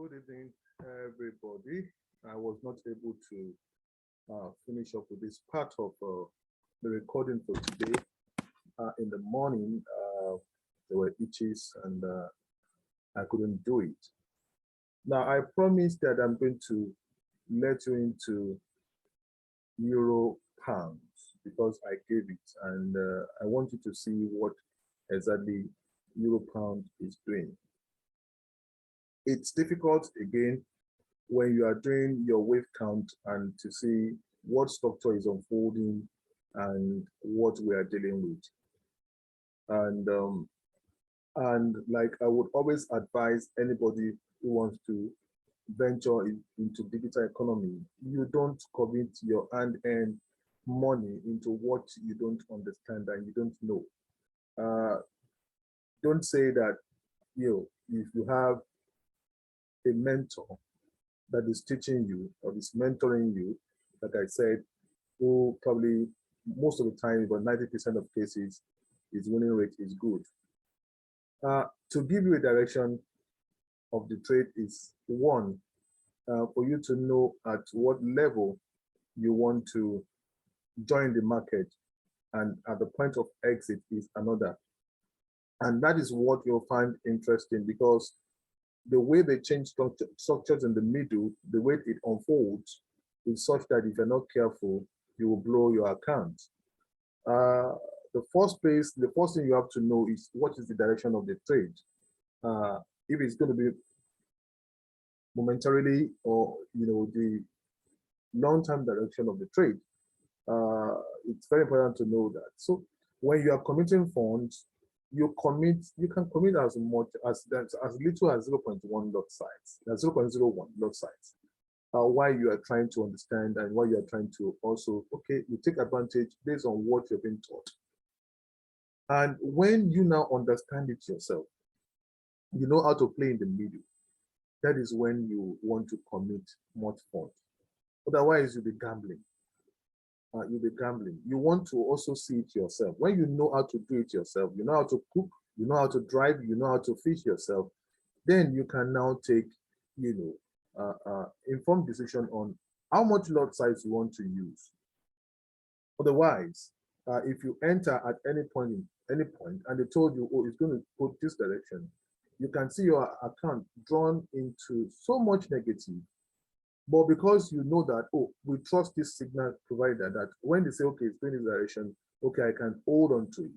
Good evening, everybody. I was not able to finish up with this part of the recording for today. In the morning, there were itches and I couldn't do it. Now, I promised that I'm going to let you into euro pounds because I gave it, and I want you to see what exactly euro pound is doing. It's difficult again when you are doing your wave count and to see what structure is unfolding and what we are dealing with. And like I would always advise anybody who wants to venture into digital economy, you don't commit your hand-earned money into what you don't understand and you don't know. Don't say that if you have a mentor that is teaching you or is mentoring you, like I said, who probably most of the time, about 90% of cases, his winning rate is good. To give you a direction of the trade is one, for you to know at what level you want to join the market, and at the point of exit is another. And that is what you'll find interesting, because the way they change structures in the middle, the way it unfolds is such that if you're not careful, you will blow your account. The first thing you have to know is what is the direction of the trade. If it's going to be momentarily or the long-term direction of the trade, it's very important to know that. So when you are committing funds, you can commit as much as little as 0.1 lot size, 0.01 lot size. Why you are trying to understand and why you are trying to also, you take advantage based on what you've been taught. And when you now understand it yourself, you know how to play in the middle. That is when you want to commit much funds. Otherwise, you'll be gambling. You want to also see it yourself. When you know how to do it yourself, you know how to cook, you know how to drive, you know how to fish yourself, then you can now take, informed decision on how much lot size you want to use. Otherwise, if you enter at any point and they told you, oh, it's going to go this direction, you can see your account drawn into so much negative. But because you know that, oh, we trust this signal provider, that when they say, okay, it's going in this direction, okay, I can hold on to it.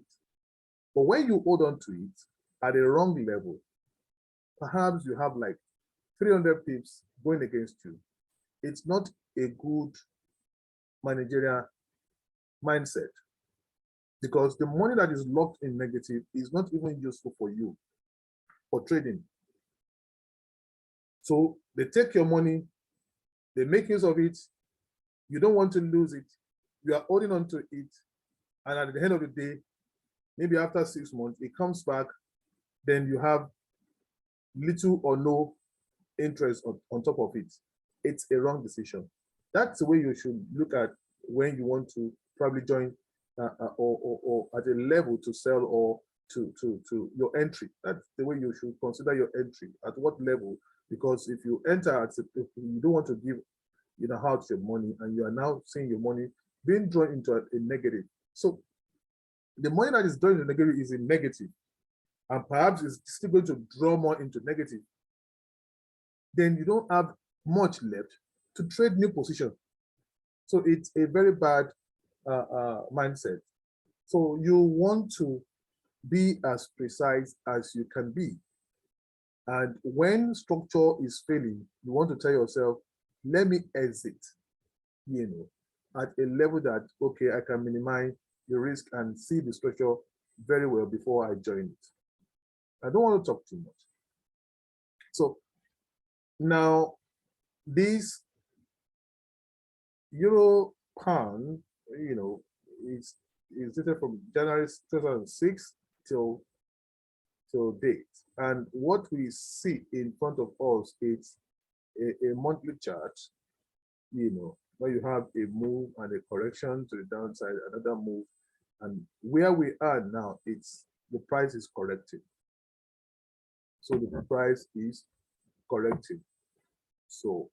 But when you hold on to it at a wrong level, perhaps you have like 300 pips going against you. It's not a good managerial mindset, because the money that is locked in negative is not even useful for you for trading. So they take your money, they make use of it, you don't want to lose it, you are holding on to it, and at the end of the day, maybe after 6 months, it comes back, then you have little or no interest on top of it. It's a wrong decision. That's the way you should look at when you want to probably join or at a level to sell or to your entry. That's the way you should consider your entry, at what level. Because if you enter, if you don't want to give out your money, and you are now seeing your money being drawn into a negative. So the money that is drawn into negative is in negative, and perhaps it's still going to draw more into negative. Then you don't have much left to trade new position. So it's a very bad mindset. So you want to be as precise as you can be. And when structure is failing, you want to tell yourself, let me exit, at a level that, okay, I can minimize the risk and see the structure very well before I join it. I don't want to talk too much. So now this euro pound, is dated from January 2006 till date. And what we see in front of us is a monthly chart, where you have a move and a correction to the downside, another move. And where we are now, the price is correcting. So the price is correcting. So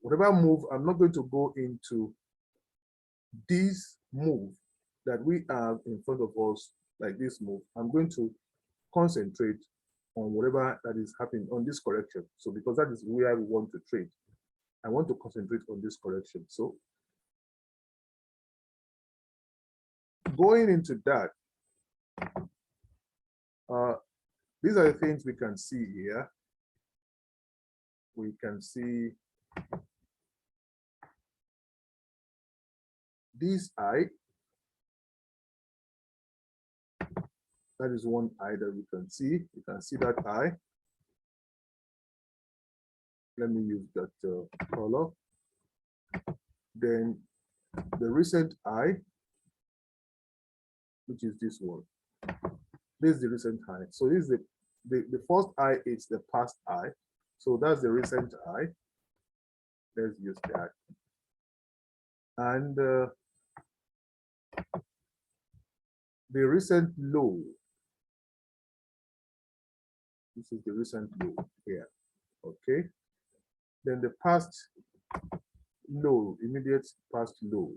whatever move, I'm not going to go into this move that we have in front of us, like this move. I'm going to concentrate on whatever that is happening on this correction. So because that is where we want to trade, I want to concentrate on this correction. So going into that, these are the things we can see here. We can see this eye. That is one eye that we can see. You can see that eye. Let me use that color. Then the recent eye, which is this one. This is the recent eye. So this is the first eye is the past eye. So that's the recent eye. Let's use that. And the recent low. This is the recent low here. Okay. Then the past low, immediate past low.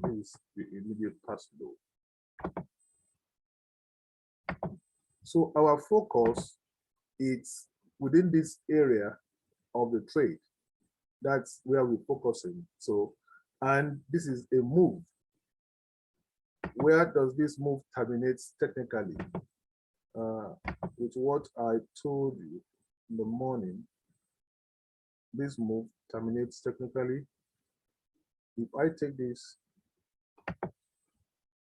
This is the immediate past low. So our focus is within this area of the trade. That's where we're focusing. So, and this is a move. Where does this move terminate technically? With what I told you in the morning, this move terminates technically. If I take this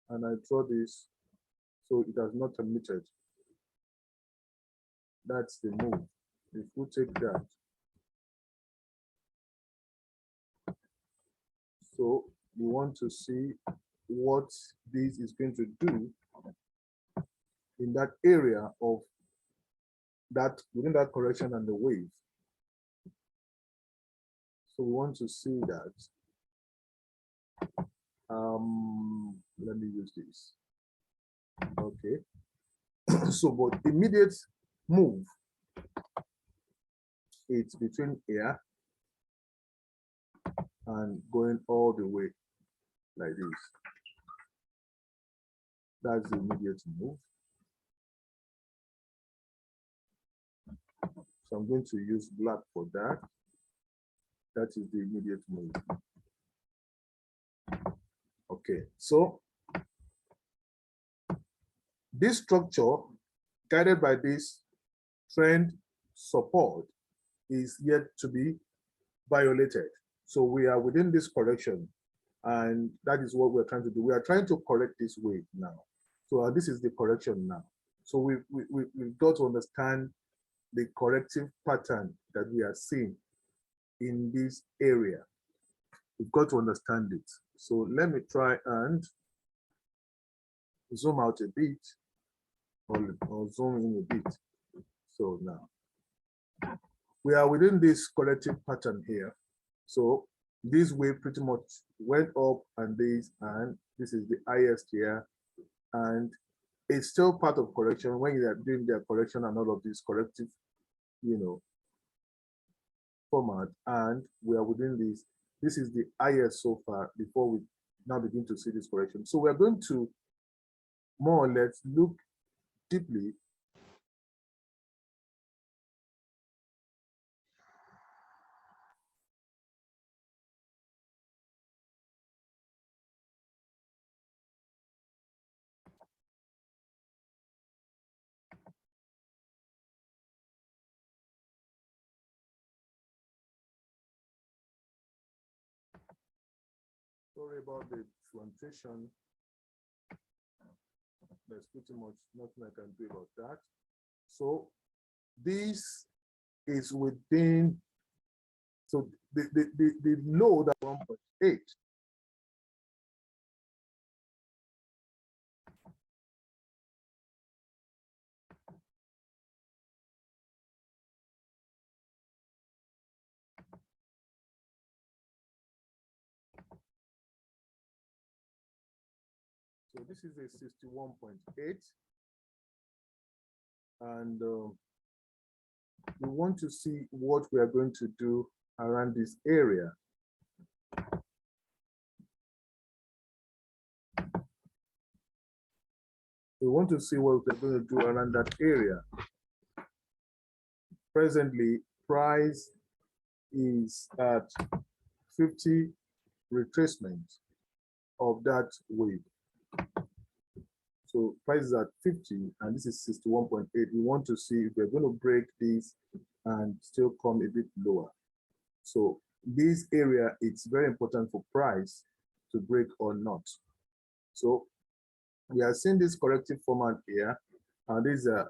and I draw this, so it has not terminated. That's the move. If we take that, so we want to see what this is going to do in that area of that, within that correction and the wave. So we want to see that. Let me use this. Okay. So, but immediate move, it's between here and going all the way like this. That's the immediate move. So I'm going to use black for that. That is the immediate move. Okay, so this structure guided by this trend support is yet to be violated. So we are within this correction, and that is what we're trying to do. We are trying to correct this wave now. So this is the correction now. So we've got to understand the corrective pattern that we are seeing in this area. We've got to understand it. So let me try and zoom out a bit, or zoom in a bit. So now we are within this corrective pattern here. So this wave pretty much went up and this is the highest here, and it's still part of correction when you are doing their correction and all of these corrective, format, and we are within this. This is the highest so far before we now begin to see this correction. So we're going to more or less look deeply sorry about the transition. There's pretty much nothing I can do about that. So this is within, so the load at 1.8. So this is a 61.8, and we want to see what we are going to do around this area. We want to see what we're going to do around that area. Presently, price is at 50 retracement of that wave. So price is at 50 and this is 61.8. We want to see if we're going to break this and still come a bit lower. So this area, it's very important for price to break or not. So we are seeing this corrective format here, and this is a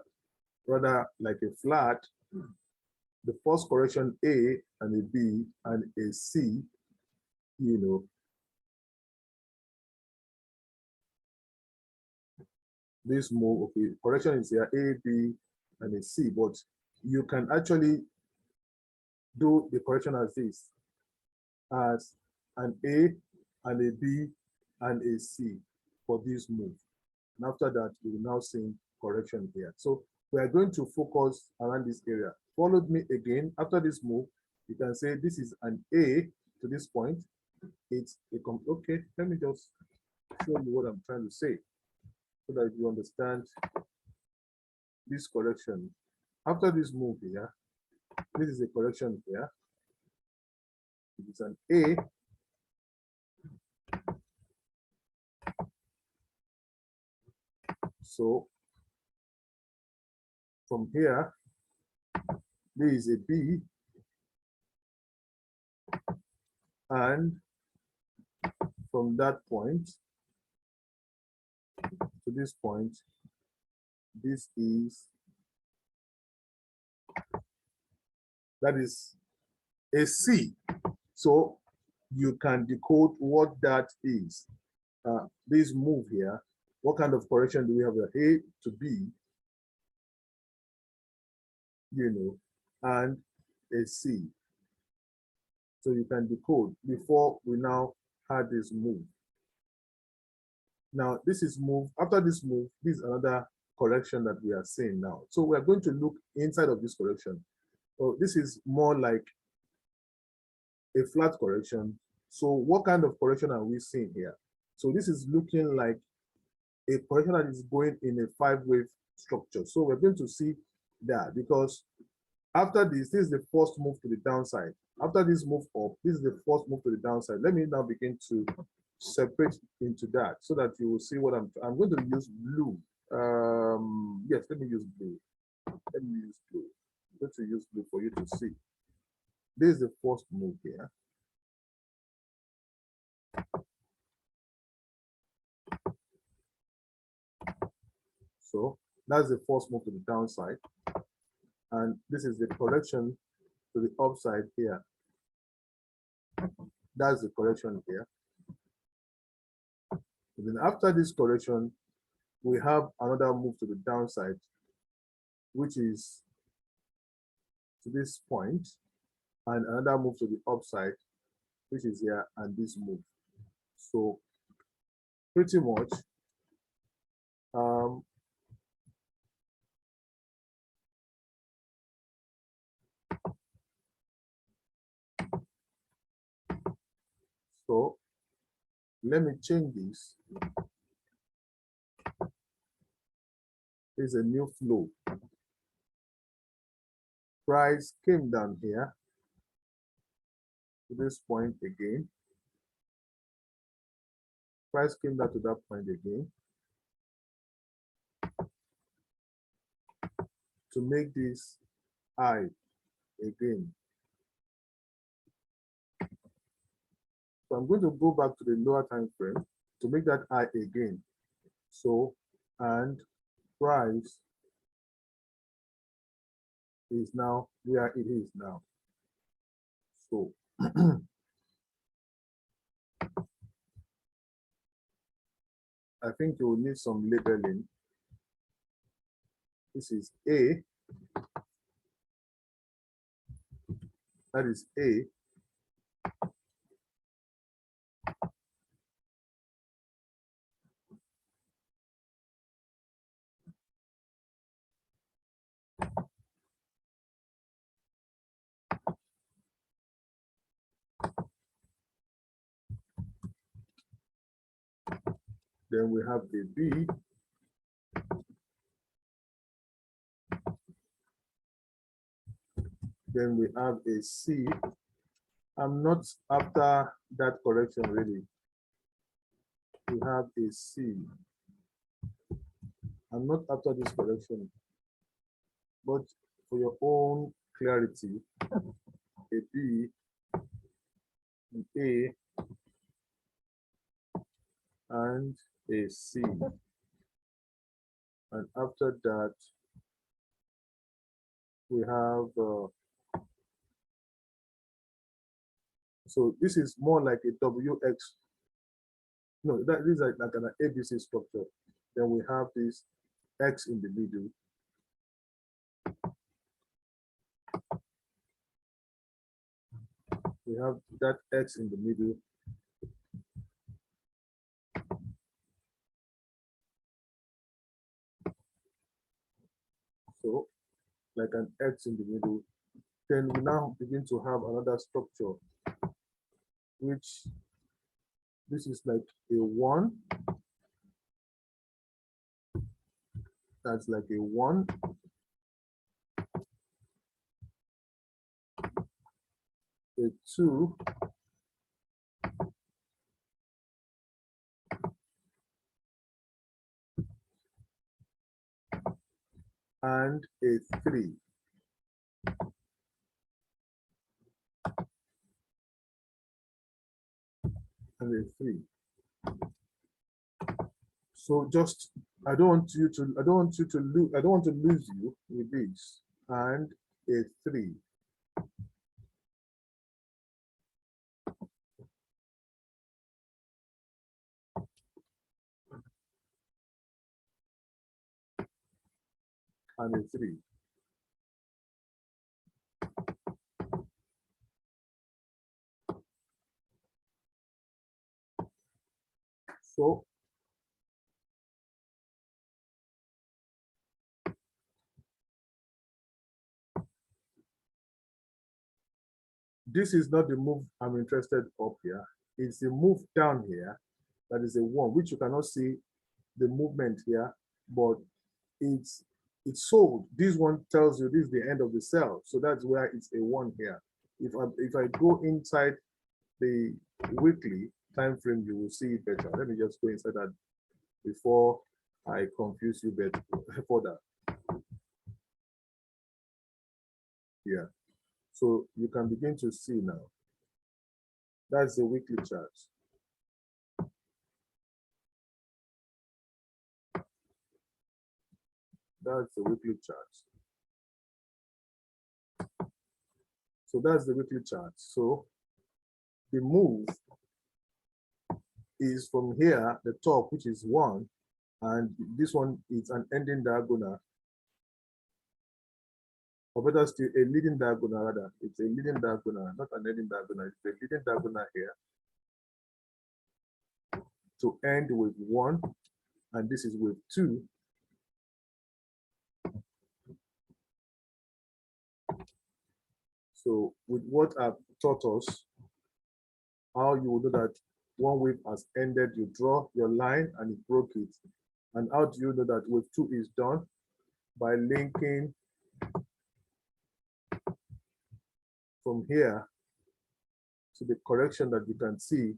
rather like a flat. The first correction A and a B and a C, you know, this move, okay, correction is here, A, B, and a C, but you can actually do the correction as this, as an A and a B and a C for this move. And after that, we will now see correction here. So we are going to focus around this area. Follow me again. After this move, you can say this is an A to this point. It's a, okay, let me just show you what I'm trying to say so that you understand this correction. After this move here, this is a correction here. It's an A. So from here, there is a B, and from that point to this point, this is, that is a C. So you can decode what that is. This move here, what kind of correction do we have? A to B, you know, and a C. So you can decode before we now had this move. Now this is move. After this move, this is another correction that we are seeing now. So we are going to look inside of this correction. So this is more like a flat correction. So what kind of correction are we seeing here? So this is looking like a correction that is going in a 5-wave structure. So we're going to see that because after this is the first move to the downside. After this move up, this is the first move to the downside. Let me now begin to separate into that so that you will see what I'm going to use blue. Yes, let me use blue. Let me use blue. I'm going to use blue for you to see. This is the first move here. So that's the first move to the downside. And this is the correction to the upside here. That's the correction here. And then after this correction, we have another move to the downside, which is to this point, and another move to the upside, which is here, and this move. So pretty much, so let me change this. There's a new flow. Price came down here to this point again. Price came down to that point again to make this high again. So I'm going to go back to the lower time frame to make that high again. So, and price is now where it is now. So I think you will need some labeling. This is A. That is A. Then we have a B. Then we have a C. I'm not after that correction really. We have a C. I'm not after this correction, but for your own clarity, a B, an A, and a C. And after that, we have, so this is more like a WX. No, that is like an ABC structure. Then we have this X in the middle. We have that X in the middle. So like an X in the middle. Then we now begin to have another structure, which this is like a 1. That's like a 1. A 2. And a 3. And a 3. So just I don't want to lose you with this. And a 3. And a 3. So this is not the move I'm interested up here. It's the move down here. That is a 1, which you cannot see the movement here, but it's sold. This one tells you this is the end of the sell. So that's where it's a 1 here. If I go inside the weekly time frame, you will see it better. Let me just go inside that before I confuse you better further. Yeah. So you can begin to see now. That's the weekly chart. That's the weekly chart. So that's the weekly chart. So the move is from here, the top, which is 1, and this one is an ending diagonal. Or better still, a leading diagonal rather. It's a leading diagonal, not an ending diagonal. It's a leading diagonal here to end with 1, and this is with 2. So with what I've taught us, how you will know that one wave has ended, you draw your line and it broke it. And how do you know that wave 2 is done? By linking from here to the correction that you can see,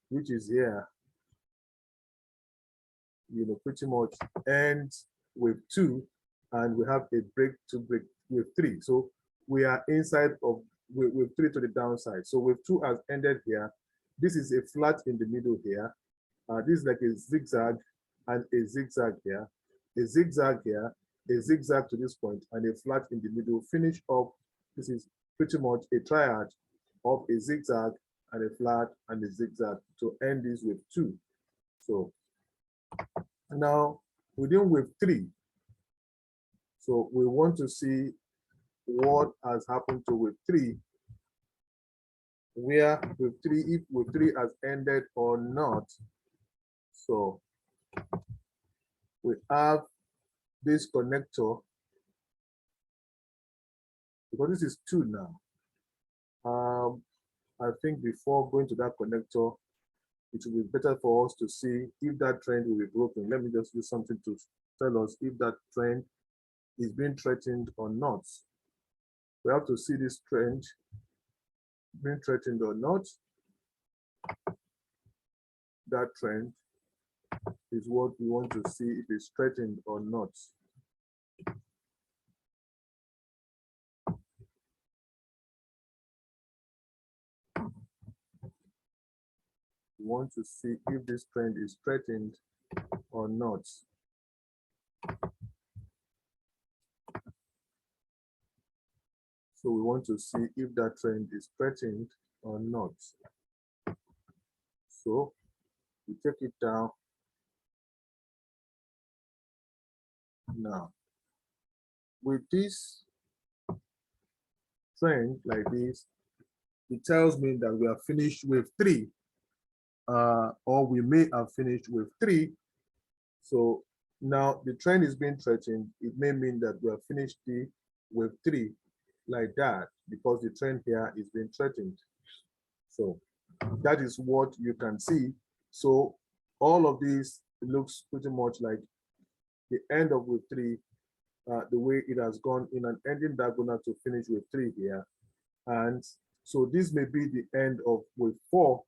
which is here, you know, pretty much ends with 2, and we have a break to break with 3. So we are inside of with 3 to the downside. So with 2 has ended here. This is a flat in the middle here. This is like a zigzag and a zigzag here, a zigzag here, a zigzag to this point, and a flat in the middle. Finish up. This is pretty much a triad of a zigzag and a flat and a zigzag to end this with 2. So now within wave 3, so we want to see what has happened to wave 3, where wave 3, if wave 3 has ended or not. So we have this connector, because this is 2 now. I think before going to that connector, it will be better for us to see if that trend will be broken. Let me just use something to tell us if that trend is being threatened or not. We have to see this trend being threatened or not. That trend is what we want to see if it's threatened or not. We want to see if this trend is threatened or not. So we want to see if that trend is threatened or not. So we take it down. Now, with this trend like this, it tells me that we are finished with 3, or we may have finished with 3. So now the trend is being threatened. It may mean that we have finished with 3 like that, because the trend here is being threatened. So that is what you can see. So all of this looks pretty much like the end of with 3, the way it has gone in an ending diagonal to finish with 3 here. And so this may be the end of with 4.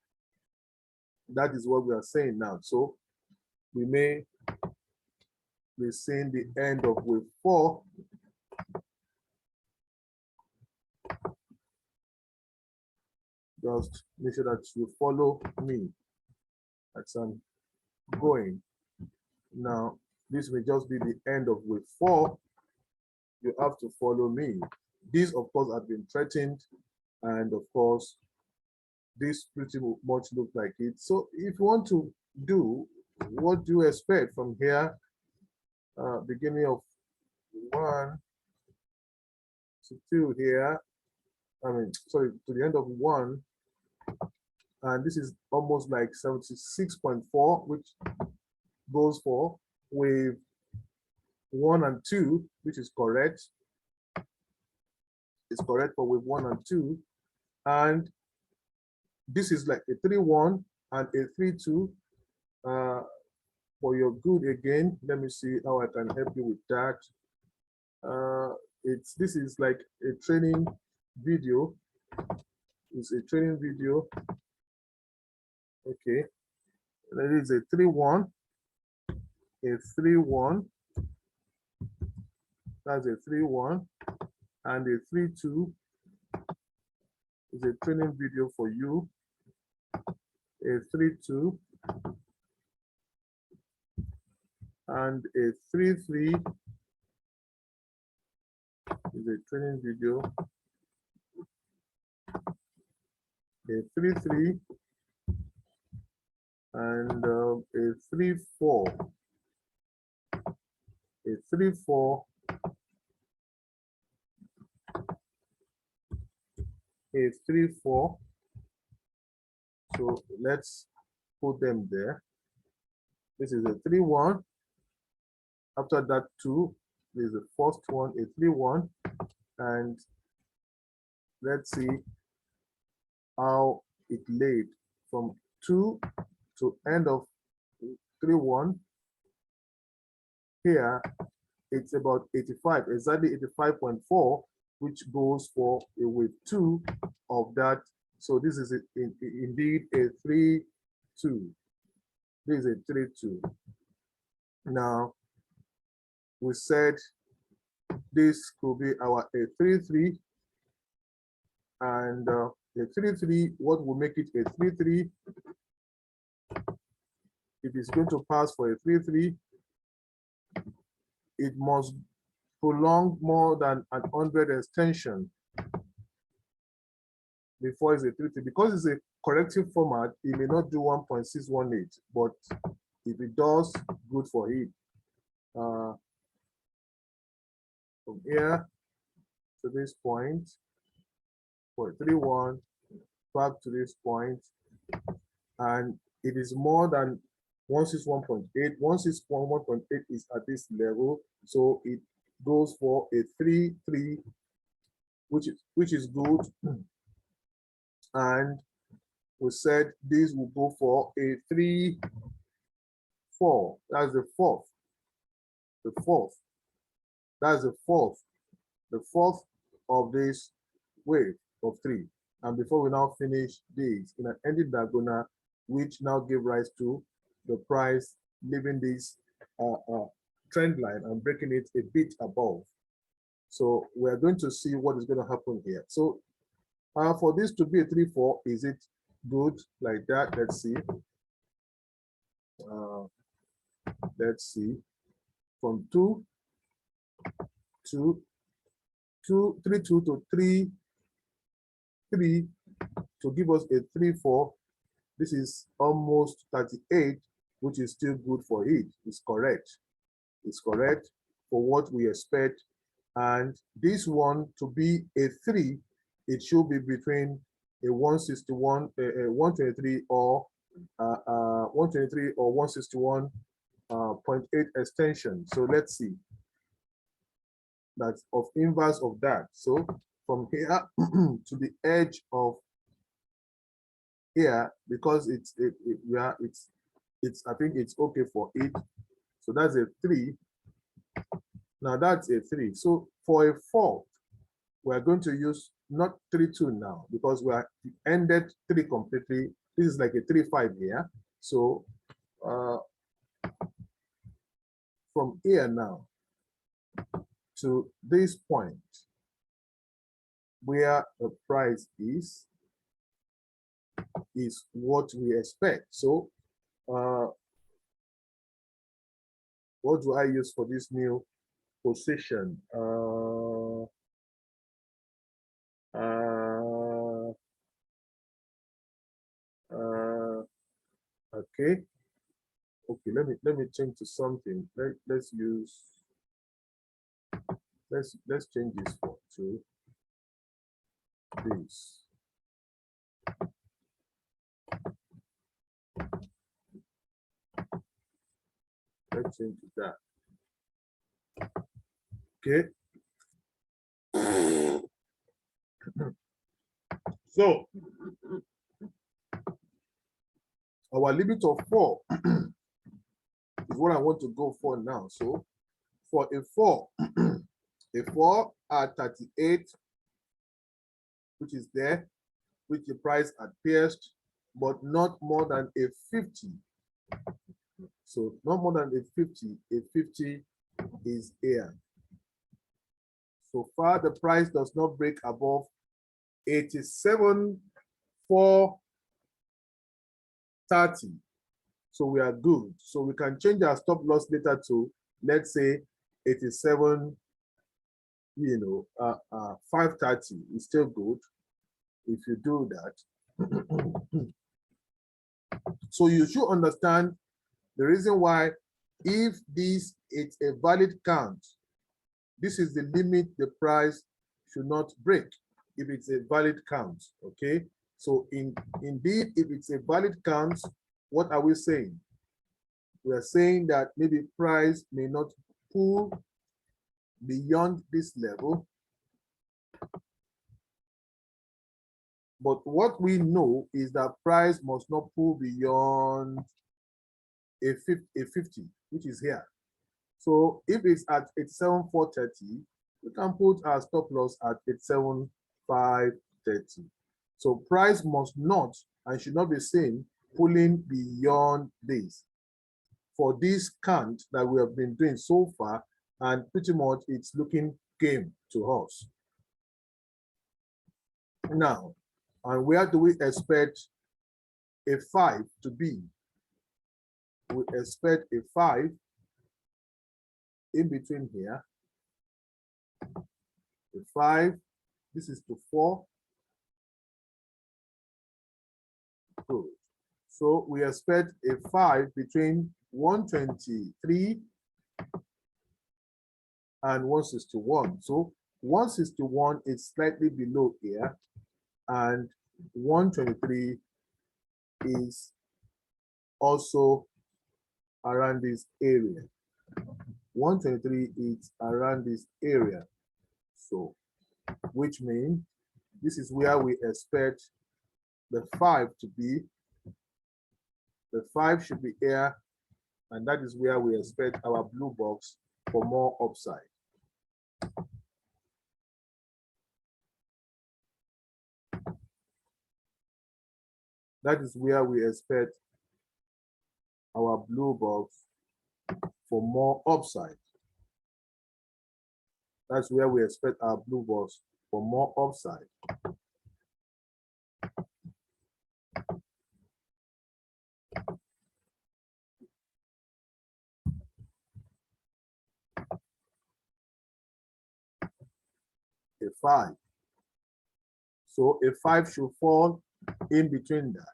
That is what we are saying now. So we may be seeing the end of with 4. Just make sure that you follow me as I'm going. Now, this may just be the end of with 4. You have to follow me. These, of course, have been threatened, and of course, this pretty much look like it. So if you want to do, what do you expect from here? Beginning of 1 to 2 here. I mean, sorry, to the end of 1. And this is almost like 76.4, which goes for with 1 and 2, which is correct. It's correct for with 1 and 2. And this is like a 3-1 and a 3-2. For your good again, let me see how I can help you with that. This is like a training video. It's a training video. Okay, that is a 3-1, a 3-1. That's a 3-1, and a 3-2 is a training video for you. A 3-2 and a 3-3 is a training video. A 3-3 and a 3-4. A 3-4. A 3-4. So let's put them there. This is a 3-1. After that 2, there's the first one, a 3-1. And let's see how it laid from 2 to end of 3-1. Here, it's about 85, exactly 85.4, which goes for a with 2 of that. So this is indeed a 3-2. This is a 3-2. Now, we said this could be our a 3-3, and a 3-3, what will make it a 3-3? If it's going to pass for a 3-3, it must prolong more than 100 extension before it's a 3-3. Because it's a corrective format, it may not do 1.618, but if it does, good for it. From here to this point, for 3-1, back to this point, and it is more than 161.8. 161.8 is at this level, so it goes for a 3-3, which is good. And we said this will go for a 3, 4. That's the fourth. The fourth. That's the fourth. The fourth of this wave of 3. And before we now finish this in an ending diagonal, which now give rise to the price leaving this trend line and breaking it a bit above. So we're going to see what is going to happen here. So for this to be a 3, 4, is it good like that? Let's see. Let's see. From 2 to 3, 2 to 3, 3 to give us a 3, 4. This is almost 38, which is still good for it. It's correct. It's correct for what we expect. And this one to be a 3, it should be between a 161, 123 or 123 or 161.8 extension. So let's see. That's of inverse of that. So from here to the edge of here, because it's I think it's okay for it. So that's a 3. Now that's a 3. So for a 4, we're going to use not 3, 2 now, because we are ended 3 completely. This is like a 3, 5 here. So from here now to this point where the price is what we expect. So what do I use for this new position? Okay. Okay, let me change to something. Let's change this to this. Let's change to that. Okay. So our limit of 4 is what I want to go for now. So for a 4, a 4 at 38, which is there, which the price had pierced, but not more than a 50. So not more than a 50 is here. So far, the price does not break above 87,430. So we are good. So we can change our stop loss later to, let's say, 87, 530 is still good if you do that. So you should understand the reason why, if it's a valid count, this is the limit the price should not break if it's a valid count. Okay. So indeed, if it's a valid count, what are we saying? We are saying that maybe price may not pull beyond this level. But what we know is that price must not pull beyond a 50, which is here. So if it's at 87,430, we can put our stop loss at 87,530. So price must not and should not be seen pulling beyond this for this count that we have been doing so far, and pretty much it's looking game to us. Now, and where do we expect a 5 to be? We expect a 5 in between here. The 5, this is to 4. Good. So we expect a 5 between 123 and 161. So 161 is slightly below here, and 123 is also around this area. 123 is around this area. So, which means this is where we expect the 5 to be, the 5 should be here, and that is where we expect our blue box for more upside. That is where we expect our blue box for more upside. That's where we expect our blue box for more upside. A 5. So a 5 should fall in between that.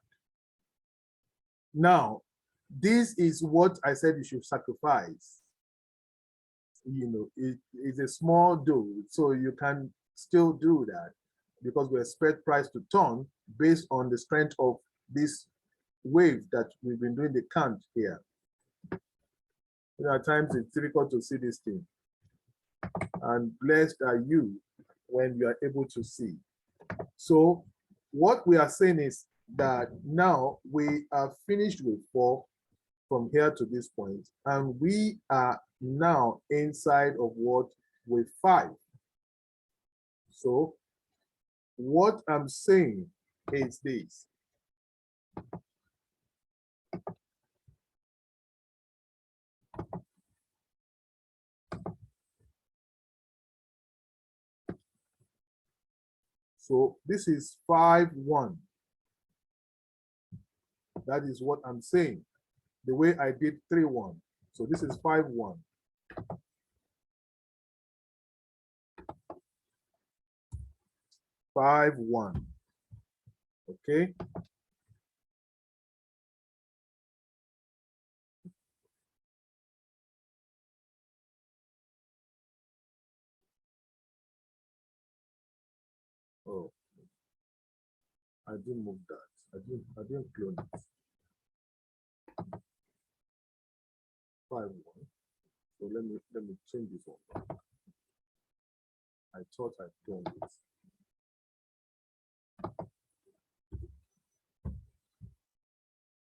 Now, this is what I said you should sacrifice. You know, it is a small do, so you can still do that because we expect price to turn based on the strength of this wave that we've been doing the count here. You know, at times it's difficult to see this thing, and blessed are you when you are able to see. So what we are saying is that now we are finished with 4 from here to this point, and we are now inside of what with 5. So what I'm saying is this. So this is 5-1. That is what I'm saying. The way I did 3-1. So this is 5-1. Okay. Oh, I didn't move that. I didn't clone it. 5-1. So let me change this one. I thought I cloned it.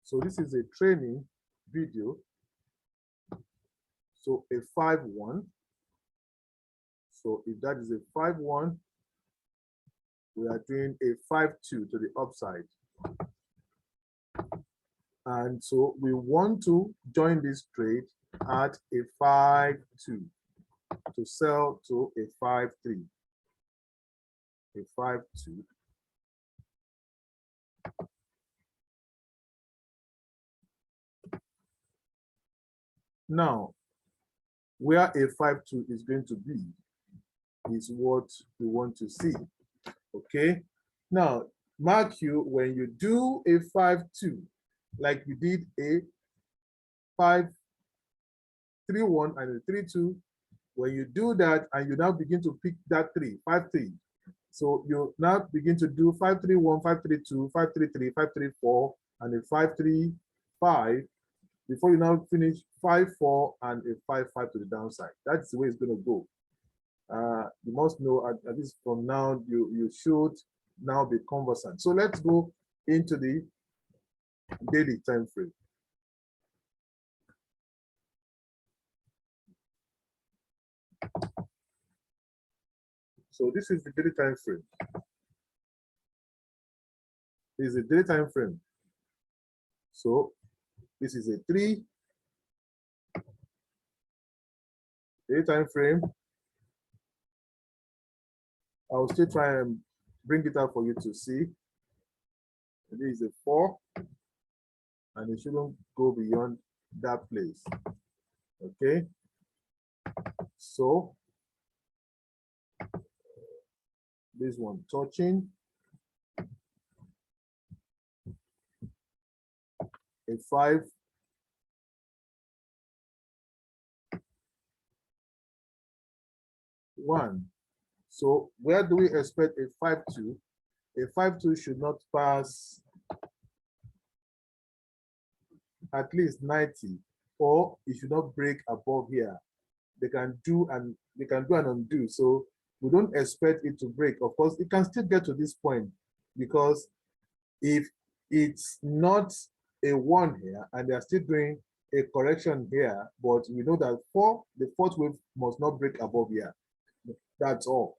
So this is a training video. So a 5-1. So if that is a 5-1, we are doing a 5-2 to the upside. And so we want to join this trade at a 5-2 to sell to a 5-3. A 5-2. Now, where a 5-2 is going to be is what we want to see. Okay. Now, mark you when you do a 5-2, like you did a 5-3-1 and a 3-2. When you do that and you now begin to pick that 5-3. So you now begin to do 5-3-1, 5-3-2, 5-3-3, 5-3-4, and a 5-3-5 before you now finish 5-4 and a 5-5 to the downside. That's the way it's going to go. You must know at least from now, you should now be conversant. So let's go into the daily time frame. So this is the daily time frame. This is the daily time frame. So this is a 3 daily time frame. I'll still try and bring it out for you to see. This is a 4, and it shouldn't go beyond that place. Okay. So this one touching a 5. One. So where do we expect a 5-2? A 5-2 should not pass at least 90, or it should not break above here. They can do an undo. So we don't expect it to break. Of course, it can still get to this point because If it's not a 1 here and they are still doing a correction here, but we know that the fourth wave must not break above here. That's all.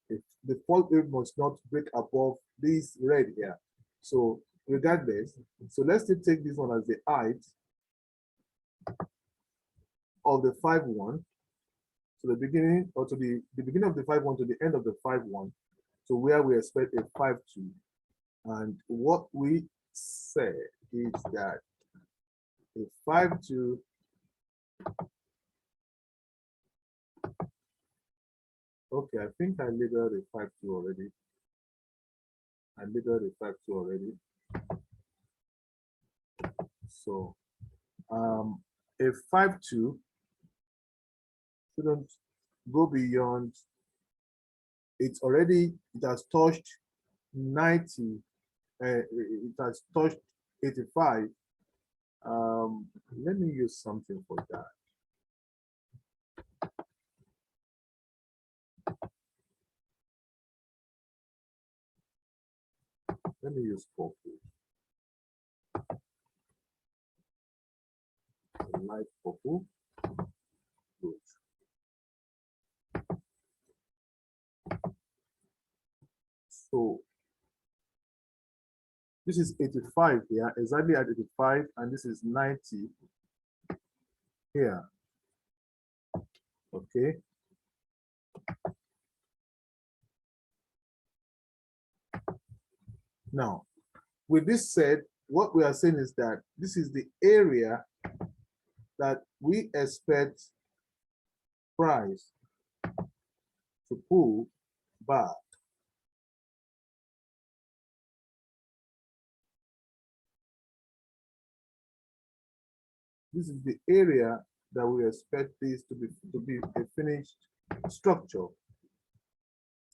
If the fourth wave must not break above this red here. So regardless, so let's still take this one as the height of the 5-1 to the beginning, or to the beginning of the 5-1 to the end of the 5-1, so where we expect a 5-2. And what we said is that a 5-2 okay, I think I labeled a 5-2 already. I labeled a 5-2 already. So a 5-2 shouldn't go beyond, it has touched 90, it has touched 85. Let me use something for that. Let me use purple. Light purple. Good. So this is 85 here, exactly at 85, and this is 90 here. Okay. Now, with this said, what we are saying is that this is the area that we expect price to pull back. This is the area that we expect this to be a finished structure.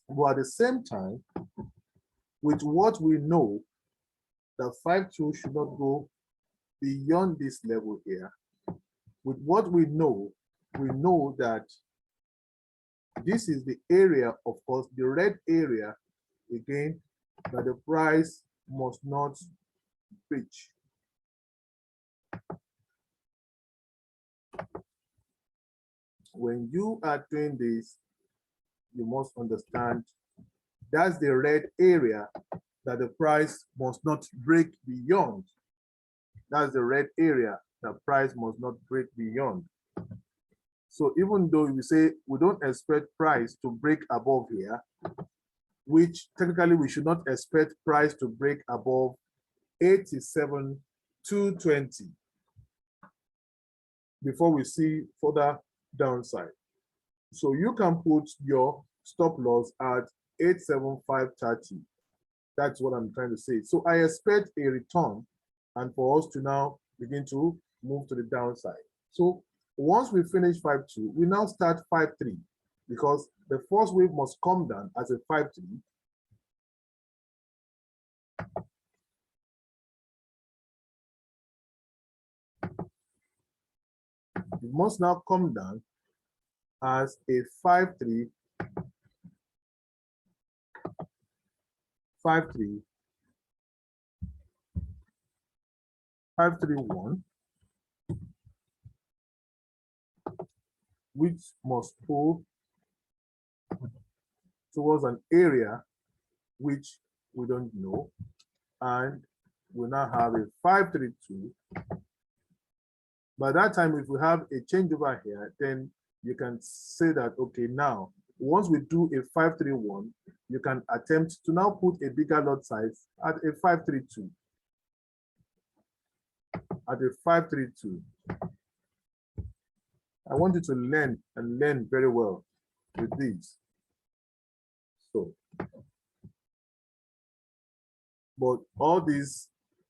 But at the same time, with what we know, that 5-2 should not go beyond this level here. With what we know that this is the area, of course, the red area, again, that the price must not breach. When you are doing this, you must understand that's the red area that the price must not break beyond. That's the red area that price must not break beyond. So even though we say we don't expect price to break above here, which technically we should not expect price to break above 87,220 before we see further downside. So you can put your stop loss at 87530. That's what I'm trying to say. So I expect a return and for us to now begin to move to the downside. So once we finish 5-2, we now start 5-3 because the first wave must come down as a 5-3. It must now come down as a 5-3, 5-3, 5-3-1, which must pull towards an area which we don't know, and we now have a 5-3-2. By that time, if we have a change over here, then you can say that, okay, now, once we do a 5-3-1, you can attempt to now put a bigger lot size at a 5-3-2. At a 5-3-2. I want you to learn and learn very well with these. So, but all these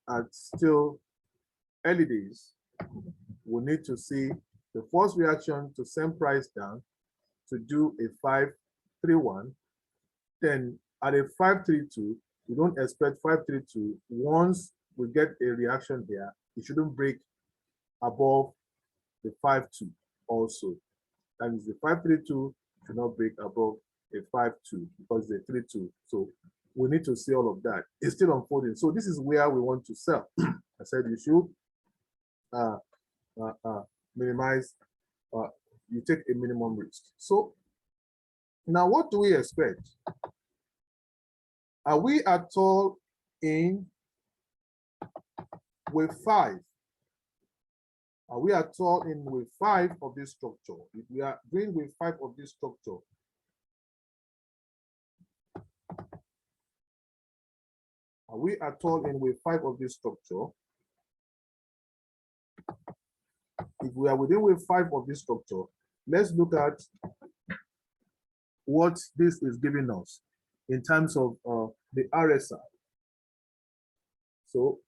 are still early days. We need to see the first reaction to send price down to do a 5-3-1. Then at a 5-3-2, we don't expect 5-3-2. Once we get a reaction here, it shouldn't break above the 5-2 also. That means the 5-3-2 should not break above a 5-2 because it's a 3-2. So we need to see all of that. It's still unfolding. So this is where we want to sell. I said you should minimize, you take a minimum risk. So now what do we expect? Are we at all in wave 5? Are we at all in wave 5 of this structure? If we are doing wave 5 of this structure, are we at all in wave 5 of this structure? If we are within wave 5 of this structure, let's look at what this is giving us in terms of the RSI. So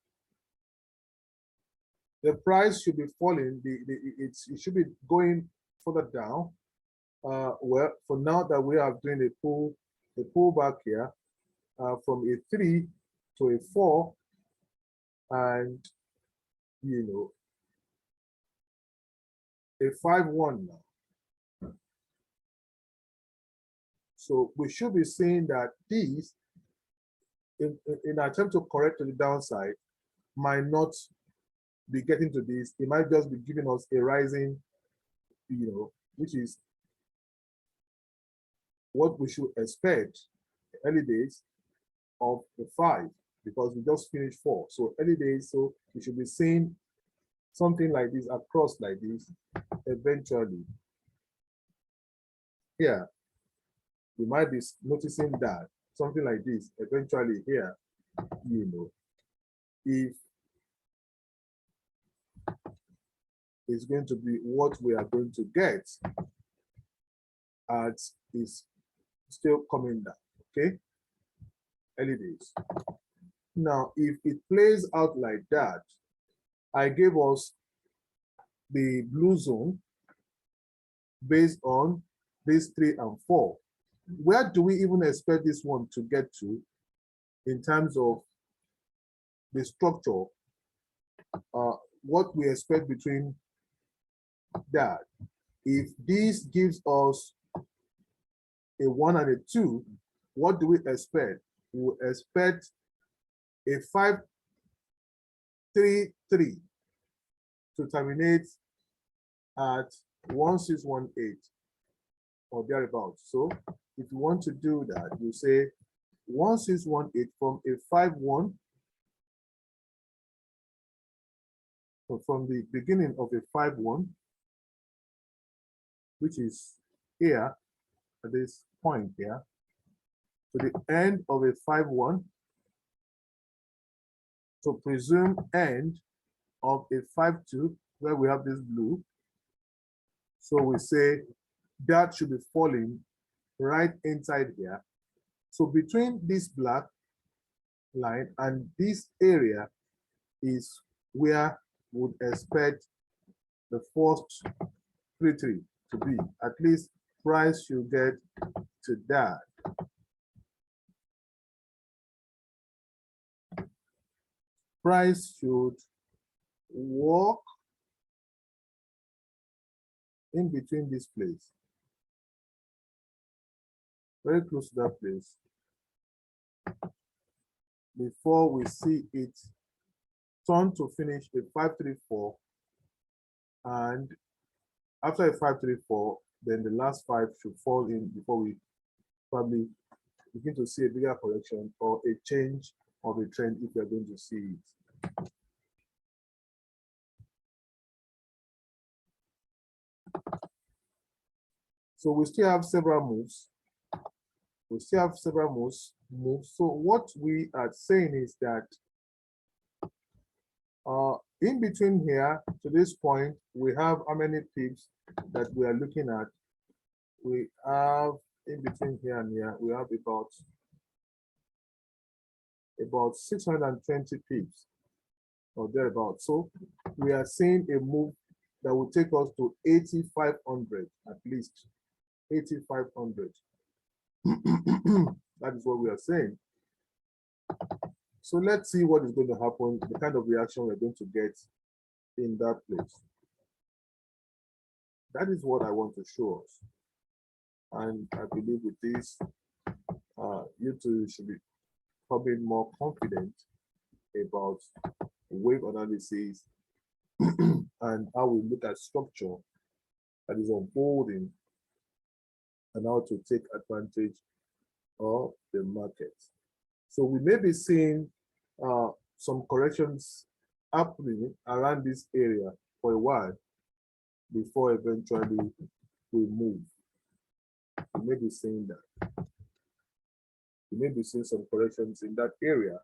the price should be falling, it should be going further down. Well, for now that we are doing a pullback here from a 3 to a 4, and you know, a 5-1 now. So we should be seeing that these, in an attempt to correct to the downside, might not be getting to this. It might just be giving us a rising, you know, which is what we should expect early days of the 5, because we just finished 4. So early days, so we should be seeing something like this across like this eventually. Here, you might be noticing that something like this eventually here, you know, if it's going to be what we are going to get at is still coming down, okay? Early days. Now, if it plays out like that, I gave us the blue zone based on these 3 and 4. Where do we even expect this one to get to in terms of the structure? What we expect between that. If this gives us a 1 and a 2, what do we expect? We expect a 5-3-3 to terminate at 1618 or thereabouts. So if you want to do that, you say 1618 from a 5-1, so from the beginning of a 5-1, which is here at this point here, to the end of a 5-1, to presume end of a 5-2, where we have this blue. So we say that should be falling right inside here. So between this black line and this area is where we would expect the first 3-3 to be. At least price should get to that. Price should walk in between this place, very close to that place, before we see it turn to finish a 5-3-4, and after a 5-3-4, then the last 5 should fall in before we probably begin to see a bigger correction or a change of a trend if we are going to see it. So we still have several moves. We still have several moves. So what we are saying is that in between here to this point, we have how many pips that we are looking at? We have in between here and here, we have about 620 pips or thereabouts. So we are seeing a move that will take us to 8,500 at least, 8,500. That is what we are saying. So let's see what is going to happen, the kind of reaction we're going to get in that place. That is what I want to show us. And I believe with this, you too should be becoming more confident about wave analysis and how we look at structure that is unfolding and how to take advantage of the market. So we may be seeing some corrections happening around this area for a while before eventually we move. We may be seeing that. We may be seeing some corrections in that area